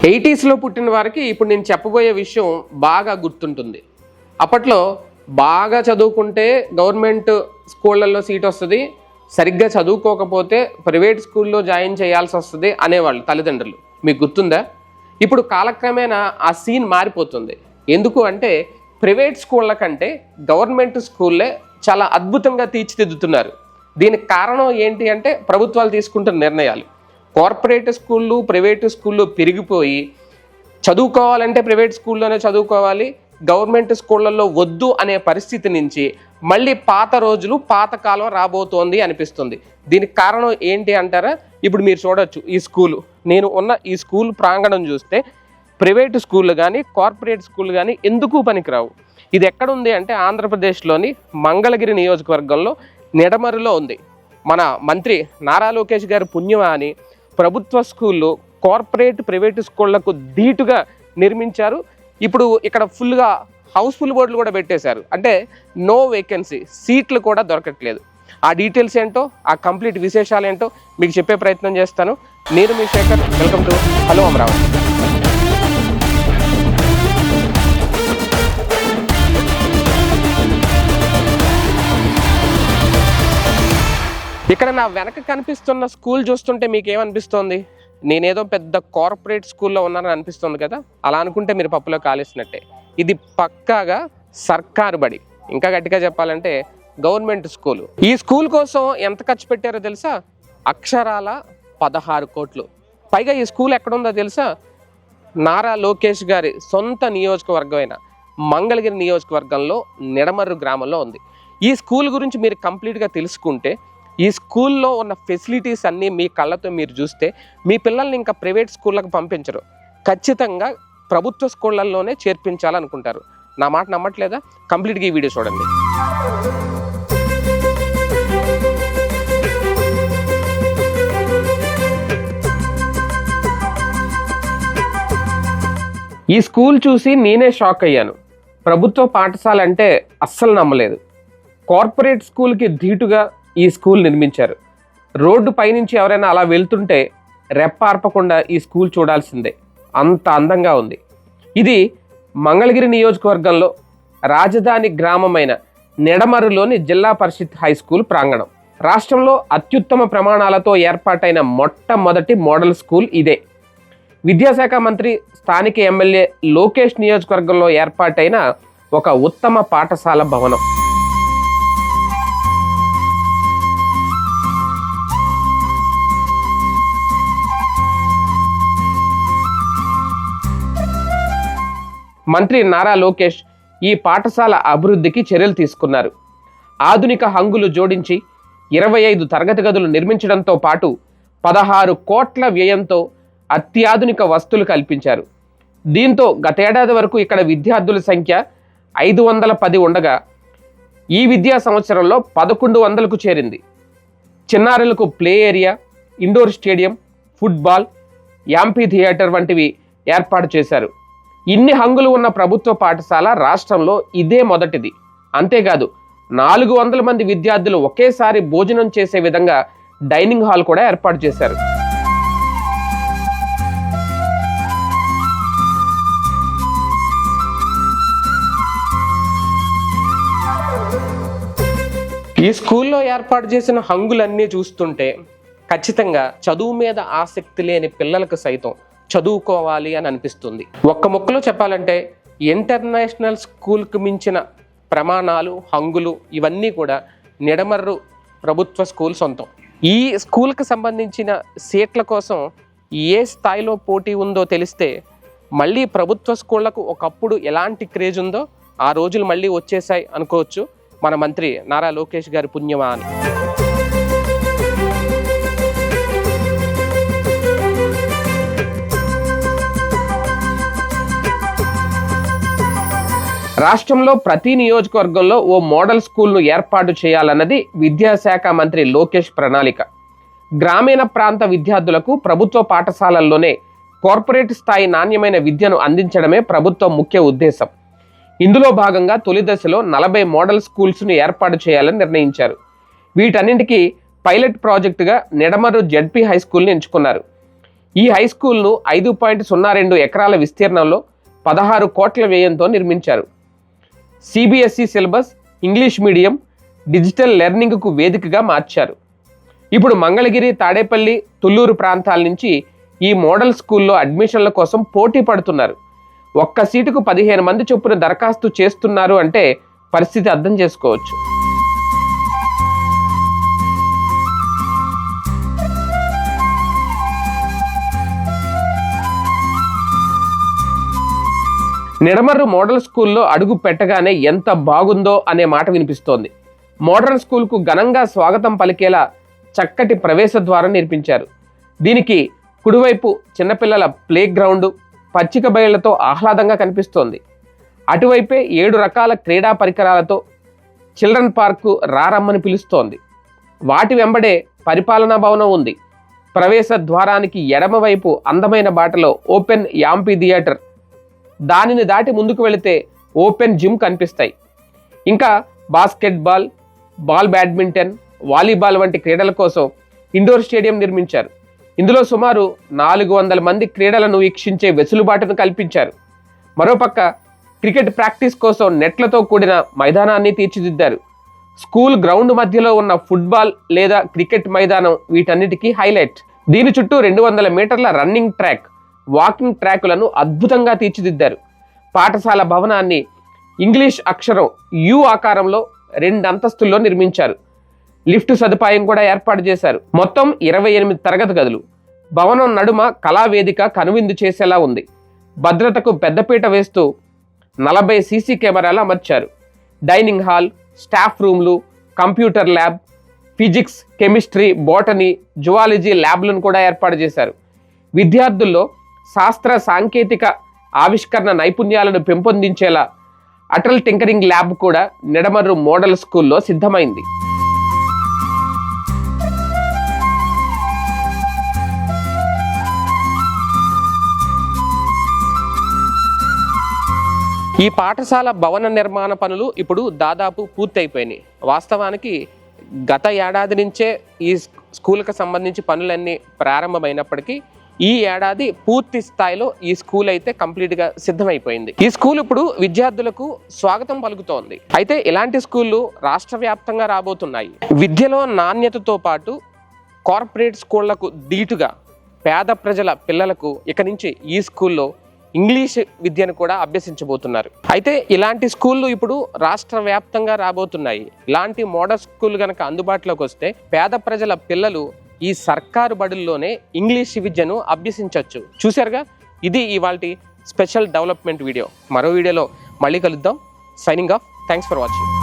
80s పుట్టిన వారికి ఇప్పుడు నేను చెప్పబోయే విషయం బాగా గుర్తుంటుంది. అప్పట్లో బాగా చదువుకుంటే గవర్నమెంట్ స్కూళ్ళల్లో సీట్ వస్తుంది, సరిగ్గా చదువుకోకపోతే ప్రైవేట్ స్కూల్లో జాయిన్ చేయాల్సి వస్తుంది అనేవాళ్ళు తల్లిదండ్రులు. మీకు గుర్తుందా? ఇప్పుడు కాలక్రమేణా ఆ సీన్ మారిపోతుంది. ఎందుకు అంటే ప్రైవేట్ స్కూళ్ళ కంటే గవర్నమెంట్ స్కూళ్ళే చాలా అద్భుతంగా తీర్చిదిద్దుతున్నారు. దీనికి కారణం ఏంటి అంటే ప్రభుత్వాలు తీసుకుంటున్న నిర్ణయాలు. కార్పొరేట్ స్కూళ్ళు ప్రైవేటు స్కూళ్ళు పెరిగిపోయి చదువుకోవాలంటే ప్రైవేట్ స్కూల్లోనే చదువుకోవాలి, గవర్నమెంట్ స్కూళ్ళల్లో వద్దు అనే పరిస్థితి నుంచి మళ్ళీ పాత రోజులు పాతకాలం రాబోతోంది అనిపిస్తుంది. దీనికి కారణం ఏంటి అంటారా? ఇప్పుడు మీరు చూడొచ్చు, ఈ స్కూలు, నేను ఉన్న ఈ స్కూల్ ప్రాంగణం చూస్తే ప్రైవేటు స్కూళ్ళు కానీ కార్పొరేట్ స్కూళ్ళు కానీ ఎందుకు పనికిరావు. ఇది ఎక్కడుంది అంటే ఆంధ్రప్రదేశ్లోని మంగళగిరి నియోజకవర్గంలో నిడమరులో ఉంది. మన మంత్రి నారా లోకేష్ గారి పుణ్యమా అని ప్రభుత్వ స్కూళ్ళు కార్పొరేట్ ప్రైవేటు స్కూళ్లకు ధీటుగా నిర్మించారు. ఇప్పుడు ఇక్కడ ఫుల్గా హౌస్ఫుల్ బోర్డులు కూడా పెట్టేశారు. అంటే నో వేకెన్సీ, సీట్లు కూడా దొరకట్లేదు. ఆ డీటెయిల్స్ ఏంటో, ఆ కంప్లీట్ విశేషాలు ఏంటో మీకు చెప్పే ప్రయత్నం చేస్తాను. నేను మీ Shekhar, welcome to hello Amaravati. ఇక్కడ నా వెనక కనిపిస్తున్న స్కూల్ చూస్తుంటే మీకు ఏమనిపిస్తోంది? నేనేదో పెద్ద కార్పొరేట్ స్కూల్లో ఉన్నానని అనిపిస్తుంది కదా. అలా అనుకుంటే మీరు పప్పులో కాలేసినట్టే. ఇది పక్కాగా సర్కారు బడి, ఇంకా గట్టిగా చెప్పాలంటే గవర్నమెంట్ స్కూలు. ఈ స్కూల్ కోసం ఎంత ఖర్చు పెట్టారో తెలుసా? అక్షరాల 16 కోట్లు. పైగా ఈ స్కూల్ ఎక్కడుందో తెలుసా? నారా లోకేష్ గారి సొంత నియోజకవర్గమైన మంగళగిరి నియోజకవర్గంలో నిడమర్రు గ్రామంలో ఉంది. ఈ స్కూల్ గురించి మీరు కంప్లీట్గా తెలుసుకుంటే, ఈ స్కూల్లో ఉన్న ఫెసిలిటీస్ అన్నీ మీ కళ్ళతో మీరు చూస్తే మీ పిల్లల్ని ఇంకా ప్రైవేట్ స్కూళ్ళకు పంపించరు, ఖచ్చితంగా ప్రభుత్వ స్కూళ్ళల్లోనే చేర్పించాలనుకుంటారు. నా మాట నమ్మట్లేదా? కంప్లీట్గా ఈ వీడియో చూడండి. ఈ స్కూల్ చూసి నేనే షాక్ అయ్యాను. ప్రభుత్వ పాఠశాల అంటే అస్సలు నమ్మలేదు. కార్పొరేట్ స్కూల్కి ధీటుగా ఈ స్కూల్ నిర్మించారు. రోడ్డు పైనుంచి ఎవరైనా అలా వెళ్తుంటే రెప్పార్పకుండా ఈ స్కూల్ చూడాల్సిందే, అంత అందంగా ఉంది. ఇది మంగళగిరి నియోజకవర్గంలో రాజధాని గ్రామమైన నిడమరులోని జిల్లా పరిషత్ హై స్కూల్ ప్రాంగణం. రాష్ట్రంలో అత్యుత్తమ ప్రమాణాలతో ఏర్పాటైన మొట్టమొదటి మోడల్ స్కూల్ ఇదే. విద్యాశాఖ మంత్రి స్థానిక ఎమ్మెల్యే లోకేష్ నియోజకవర్గంలో ఏర్పాటైన ఒక ఉత్తమ పాఠశాల భవనం. మంత్రి నారా లోకేష్ ఈ పాఠశాల అభివృద్ధికి చర్యలు తీసుకున్నారు. ఆధునిక హంగులు జోడించి 25 తరగతి గదులు నిర్మించడంతో పాటు 16 కోట్ల వ్యయంతో అత్యాధునిక వసతులు కల్పించారు. దీంతో గతేడాది వరకు ఇక్కడ విద్యార్థుల సంఖ్య 510 ఉండగా ఈ విద్యా సంవత్సరంలో 1100కు చేరింది. చిన్నారులకు play area, indoor stadium, football, amphitheatre వంటివి ఏర్పాటు చేశారు. ఇన్ని హంగులు ఉన్న ప్రభుత్వ పాఠశాల రాష్ట్రంలో ఇదే మొదటిది. అంతేకాదు 400 మంది విద్యార్థులు ఒకేసారి భోజనం చేసే విధంగా డైనింగ్ హాల్ కూడా ఏర్పాటు చేశారు. ఈ స్కూల్లో ఏర్పాటు చేసిన హంగులన్నీ చూస్తుంటే ఖచ్చితంగా చదువు మీద ఆసక్తి లేని పిల్లలకు సైతం చదువుకోవాలి అని అనిపిస్తుంది. ఒక్క ముక్కలో చెప్పాలంటే ఇంటర్నేషనల్ స్కూల్కి మించిన ప్రమాణాలు, హంగులు ఇవన్నీ కూడా నిడమర్రు ప్రభుత్వ స్కూల్ సొంతం. ఈ స్కూల్కి సంబంధించిన సీట్ల కోసం ఏ స్థాయిలో పోటీ ఉందో తెలిస్తే మళ్ళీ ప్రభుత్వ స్కూళ్లకు ఒకప్పుడు ఎలాంటి క్రేజ్ ఉందో ఆ రోజులు మళ్ళీ వచ్చేసాయి అనుకోవచ్చు. మన మంత్రి నారా లోకేష్ గారి పుణ్యమా అని. రాష్ట్రంలో ప్రతి నియోజకవర్గంలో ఓ మోడల్ స్కూల్ను ఏర్పాటు చేయాలన్నది విద్యాశాఖ మంత్రి లోకేష్ ప్రణాళిక. గ్రామీణ ప్రాంత విద్యార్థులకు ప్రభుత్వ పాఠశాలల్లోనే కార్పొరేట్ స్థాయి నాణ్యమైన విద్యను అందించడమే ప్రభుత్వం ముఖ్య ఉద్దేశం. ఇందులో భాగంగా తొలి దశలో 40 మోడల్ స్కూల్స్ను ఏర్పాటు చేయాలని నిర్ణయించారు. వీటన్నింటికీ పైలట్ ప్రాజెక్టుగా నిడమర్రు జెడ్పీ హై స్కూల్ని ఎంచుకున్నారు. ఈ హై స్కూల్ను 5.02 ఎకరాల విస్తీర్ణంలో 16 కోట్ల వ్యయంతో నిర్మించారు. CBSE syllabus, English medium, digital లెర్నింగ్కు వేదికగా మార్చారు. ఇప్పుడు మంగళగిరి, తాడేపల్లి, తుళ్ళూరు ప్రాంతాల నుంచి ఈ మోడల్ స్కూల్లో అడ్మిషన్ల కోసం పోటీ పడుతున్నారు. ఒక్క సీటుకు 15 మంది చొప్పున దరఖాస్తు చేస్తున్నారు అంటే పరిస్థితి అర్థం చేసుకోవచ్చు. నిడమర్రు మోడల్ స్కూల్లో అడుగు పెట్టగానే ఎంత బాగుందో అనే మాట వినిపిస్తోంది. మోడర్న్ స్కూల్కు ఘనంగా స్వాగతం పలికేలా చక్కటి ప్రవేశ ద్వారం నిర్మించారు. దీనికి కుడివైపు చిన్నపిల్లల ప్లే గ్రౌండ్, పచ్చిక బయళ్లతో ఆహ్లాదంగా కనిపిస్తోంది. అటువైపే 7 రకాల క్రీడా పరికరాలతో చిల్డ్రన్ పార్కు రారమ్మని పిలుస్తోంది. వాటి వెంబడే పరిపాలనా భవనం ఉంది. ప్రవేశ ద్వారానికి ఎడమవైపు అందమైన బాటలో ఓపెన్ యాంపీ థియేటర్, దానిని దాటి ముందుకు వెళితే ఓపెన్ జిమ్ కనిపిస్తాయి. ఇంకా బాస్కెట్బాల్, బ్యాడ్మింటన్, వాలీబాల్ వంటి క్రీడల కోసం ఇండోర్ స్టేడియం నిర్మించారు. ఇందులో సుమారు 400 మంది క్రీడలను వీక్షించే వెసులుబాటును కల్పించారు. మరోపక్క క్రికెట్ ప్రాక్టీస్ కోసం నెట్లతో కూడిన మైదానాన్ని తీర్చిదిద్దారు. స్కూల్ గ్రౌండ్ మధ్యలో ఉన్న ఫుట్బాల్ లేదా క్రికెట్ మైదానం వీటన్నిటికీ హైలైట్. దీని చుట్టూ 200 మీటర్ల రన్నింగ్ ట్రాక్, వాకింగ్ ట్రాకులను అద్భుతంగా తీర్చిదిద్దారు. పాఠశాల భవనాన్ని ఇంగ్లీష్ అక్షరం యు ఆకారంలో 2 అంతస్తుల్లో నిర్మించారు. లిఫ్ట్ సదుపాయం కూడా ఏర్పాటు చేశారు. మొత్తం 28 తరగతి గదులు. భవనం నడుమ కళావేదిక కనువిందు చేసేలా ఉంది. భద్రతకు పెద్దపీట వేస్తూ 40 సీసీ కెమెరాలు అమర్చారు. డైనింగ్ హాల్, స్టాఫ్ రూమ్లు, computer lab, physics, chemistry, botany, zoology ల్యాబ్లను కూడా ఏర్పాటు చేశారు. విద్యార్థుల్లో శాస్త్ర సాంకేతిక ఆవిష్కరణ నైపుణ్యాలను పెంపొందించేలా అటల్ టింకరింగ్ ల్యాబ్ కూడా నిడమర్రు మోడల్ స్కూల్లో సిద్ధమైంది. ఈ పాఠశాల భవన నిర్మాణ పనులు ఇప్పుడు దాదాపు పూర్తయిపోయినాయి. వాస్తవానికి గత ఏడాది నుంచే ఈ స్కూల్కి సంబంధించి పనులన్నీ ప్రారంభమైనప్పటికీ ఈ ఏడాది పూర్తి స్థాయిలో ఈ స్కూల్ అయితే కంప్లీట్గా సిద్ధమైపోయింది. ఈ స్కూల్ ఇప్పుడు విద్యార్థులకు స్వాగతం పలుకుతోంది. అయితే ఇలాంటి స్కూళ్ళు రాష్ట్ర వ్యాప్తంగా రాబోతున్నాయి. విద్యలో నాణ్యతతో పాటు కార్పొరేట్ స్కూళ్లకు ధీటుగా పేద ప్రజల పిల్లలకు ఇక నుంచి ఈ స్కూల్లో ఇంగ్లీష్ విద్యను కూడా అభ్యసించబోతున్నారు. అయితే ఇలాంటి స్కూళ్ళు ఇప్పుడు రాష్ట్ర వ్యాప్తంగా రాబోతున్నాయి. ఇలాంటి మోడల్ స్కూల్ కనుక అందుబాటులోకి వస్తే పేద ప్రజల పిల్లలు ఈ సర్కారు బడుల్లోనే ఇంగ్లీష్ విద్యను అభ్యసించవచ్చు. చూశారుగా, ఇది ఇవాల్టి స్పెషల్ డెవలప్మెంట్ వీడియో. మరో వీడియోలో మళ్ళీ కలుద్దాం. Signing off. Thanks for watching.